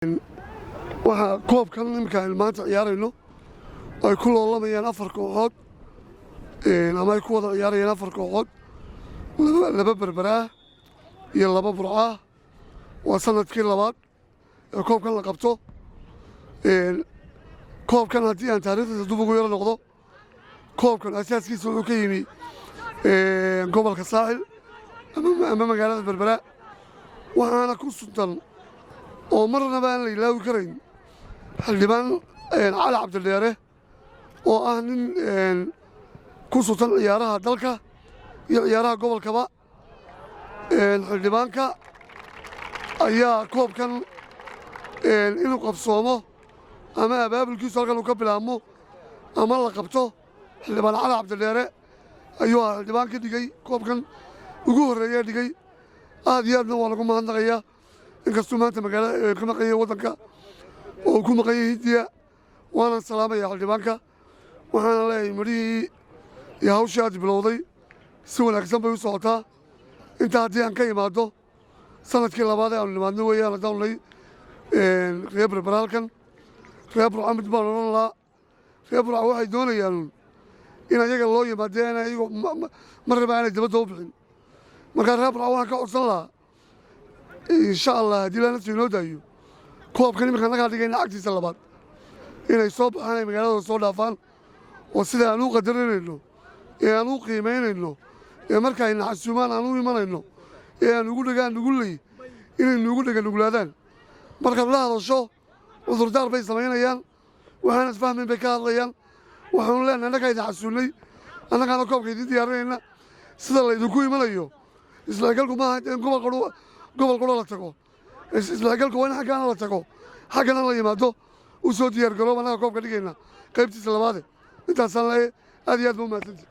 waxaa koobkan nimankaan maanta ciyaarayno ay ku loolamayaan 4 kooxood ama ay ku wada ciyaarayaan 4 kooxood laba berbera iyo laba burca waa sanadkii labaad ee koobkan la qabto koobkan haddii aan taariikhdiisa dib ugu yaro noqdo koobkan asaaskiisa wuxuu ka yimi gobolka saaxil ama magaalada berbera waxaana ku suntan oo marnaba aan la ilaawi karayn xildhibaan cali cabdidheere oo ah nin ku suntan ciyaaraha dalka iyo ciyaaraha gobolkaba xildhibaanka ayaa koobkan inuu qabsoomo ama abaabulkiisu halkan uu ka bilaabmo ama la qabto xildhibaan cali cabdidheere ayuu ah xildhibaan ka dhigay koobkan ugu horreeya dhigay aad iyo aadna waa lagu mahadnaqayaa inkastuu maanta magaalada ka maqan yahay waddanka oo uu ku maqan yahay hindiya waanan salaamaya xildhibaanka waxaana leeyahay marihii iyo hawshii aad bilowday si wanaagsan bay u socotaa intaa haddii aan ka imaaddo sanadkii labaad ee aanu nimaadno weeyaan haddaan nay reer berbera halkan reer burca mid baan odhan lahaa reer burca waxay doonayaan in ayaga loo yimaadeen ayago marnaba aanay dabadda u bixin markaa reer burca waxaan ka codsan lahaa insha allah haddii la nafta inoo daayo koobkan iminka annagaa dhigayna cagtiisa labaad inay soo baxaan ay magaaladooda soo dhaafaan oo sida aan u qadarinayno ee aan u qiimaynayno ee marka ayna xasuumaan aan u imanayno ee aan ugu dhagaan nugulley inay nuugu dhaga nuglaadaan markaad la hadasho cudurdaar bay samaynayaan waxaan isfahmayn bay ka hadlayaan waxaanu leenahay annagaa idin xasuunnay annagaana koobka idiin diyaarinayna sida laydinku imanayo isdhexgalku maaha in gobol quro la tago isdhexgalku waa in xaggaana la tago xaggana la yimaado u soo diyaargaroob annaga koobka dhigayna qaybtiisa labaade intaasaan leeyahay aad iyo aad ba u mahadsantihi